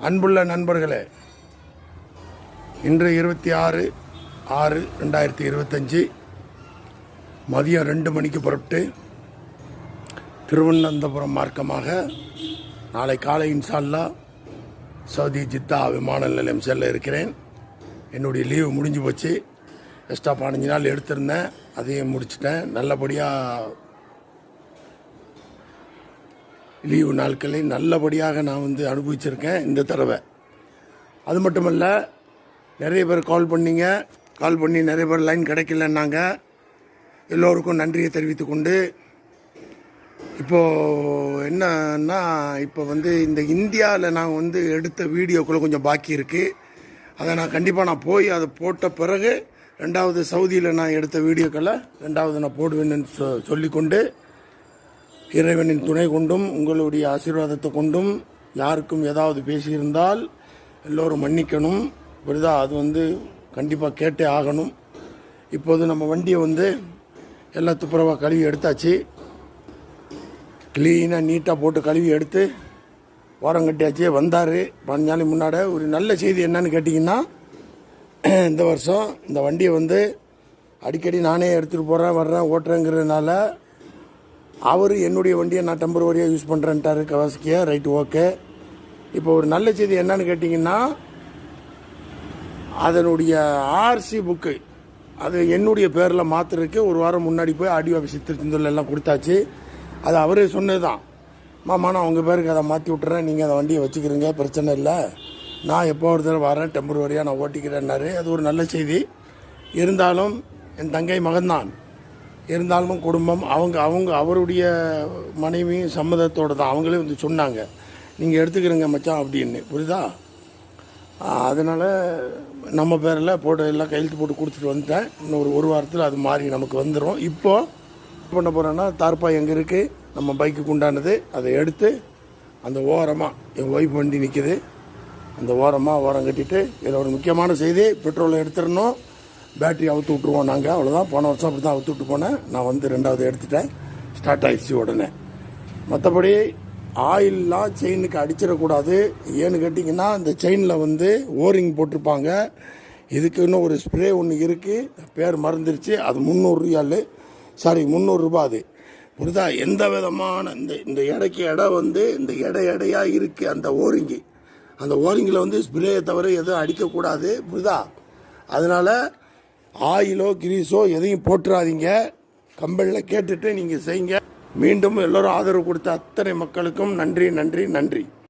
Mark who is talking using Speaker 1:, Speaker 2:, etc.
Speaker 1: அன்புள்ள நண்பர்களே, இன்று 26/6/2025 மதியம் 2 மணிக்கு புறப்பட்டு திருவனந்தபுரம் மார்க்கமாக நாளை காலை இன்ஷா அல்லாஹ் சவுதி ஜித்தா விமான நிலையம் செல்ல இருக்கிறேன். என்னுடைய லீவு முடிஞ்சு போச்சு. எக்ஸ்ட்ரா 15 நாள் எடுத்திருந்தேன், அதையும் முடிச்சிட்டேன். நல்லபடியாக லீவு நாட்களை நல்லபடியாக நான் அனுபவிச்சிருக்கேன் இந்த தடவை. அது மட்டுமல்ல, நிறைய பேர் கால் பண்ணி நிறைய பேர் லைன் கிடைக்கலன்னாங்க. எல்லோருக்கும் நன்றியை தெரிவித்து கொண்டு இப்போது என்னன்னா, இப்போ இந்த இந்தியாவில் நான் எடுத்த வீடியோக்குள்ளே கொஞ்சம் பாக்கி இருக்குது. அதை நான் கண்டிப்பாக போய் அதை போட்ட பிறகு ரெண்டாவது சவுதியில் நான் எடுத்த வீடியோக்களை ரெண்டாவது நான் போடுவேன்னு சொல்லிக்கொண்டு, இறைவனின் துணை கொண்டும் உங்களுடைய ஆசீர்வாதத்தை கொண்டும் யாருக்கும் ஏதாவது பேசியிருந்தால் எல்லோரும் மன்னிக்கணும். புரிதா? அது கண்டிப்பாக கேட்டே ஆகணும். இப்போது நம்ம வண்டியை எல்லா துப்புரவாக கழுவி எடுத்தாச்சு. க்ளீனாக நீட்டாக போட்டு கழுவி எடுத்து ஓரம் கட்டியாச்சு. வந்தார் 15 நாளைக்கு முன்னாடி. ஒரு நல்ல செய்தி என்னன்னு கேட்டிங்கன்னா, இந்த வருஷம் இந்த வண்டியை அடிக்கடி நானே எடுத்துகிட்டு வர்றேன் ஓட்டுறேங்கிறதுனால அவர் என்னுடைய வண்டியை நான் டெம்பரவரியாக யூஸ் பண்ணுறேன்ட்டாரு, கவாசக்கியா. Right, okay. இப்போ ஒரு நல்ல செய்தி என்னன்னு கேட்டிங்கன்னா, அதனுடைய ஆர்சி புக்கு அது என்னுடைய பேரில் மாற்றுறதுக்கு ஒரு வாரம் முன்னாடி போய் ஆடியோ ஆஃபீஸ் திருச்செந்தூரில் எல்லாம் கொடுத்தாச்சு. அது அவரே சொன்னது தான். மாமா, நான் உங்கள் பேருக்கு அதை மாற்றி விட்டுறேன், நீங்கள் அந்த வண்டியை வச்சுக்கிறீங்க, பிரச்சனை இல்லை, நான் எப்போ ஒரு தடவை வரேன், டெம்பரவரியாக நான் ஓட்டிக்கிறேன்னாரு. அது ஒரு நல்ல செய்தி. இருந்தாலும் என் தங்கை மகன்தான், இருந்தாலும் குடும்பம் அவருடைய மனைவி சம்மதத்தோடு தான் அவங்களே சொன்னாங்க, நீங்கள் எடுத்துக்கிறீங்க மச்சான் அப்படின்னு. புரியுதா? அதனால் நம்ம பேரில் போட்டு எல்லாம் கையெழுத்து போட்டு கொடுத்துட்டு வந்துட்டேன். இன்னும் ஒரு வாரத்தில் அது மாறி நமக்கு வந்துடும். இப்போது பண்ண போகிறேன்னா, தார்ப்பா எங்கே இருக்குது நம்ம பைக்குக்கு உண்டானது, அதை எடுத்து அந்த ஓரமாக என் ஒய்ஃப் வண்டி நிற்கிது, அந்த ஓரம் கட்டிட்டு, இதில் ஒரு முக்கியமான செய்தி, பெட்ரோலை எடுத்துடணும், பேட்டரி அவுத்து விட்ருவோம் நாங்கள். அவ்வளோதான். போன வருஷம் அப்படி தான் அவுத்து விட்டு போனேன். நான் ரெண்டாவது எடுத்துட்டேன், ஸ்டார்ட் ஆகிடுச்சு உடனே. மற்றபடி ஆயிலெலாம் செயினுக்கு அடிச்சிடக்கூடாது. ஏன்னு கேட்டிங்கன்னா, இந்த செயினில் ஓரிங் போட்டிருப்பாங்க. இதுக்கு இன்னும் ஒரு ஸ்ப்ரே ஒன்று இருக்குது, பேர் மறந்துருச்சு. அது 300 ரூபா. அது புரிதா? எந்த விதமான இந்த எடைக்கு இடம் இந்த எடையாக இருக்குது அந்த ஓரிங்கி. அந்த ஓரிங்கில் ஸ்ப்ரேயை தவிர எதுவும் அடிக்கக்கூடாது. புரிதா? அதனால் ஆயிலோ கிரீஸோ எதையும் போட்டுறாதீங்க. கம்பெனியில் கேட்டுட்டு நீங்கள் செய்யுங்க. மீண்டும் எல்லோரும் ஆதரவு கொடுத்த அத்தனை மக்களுக்கும் நன்றி.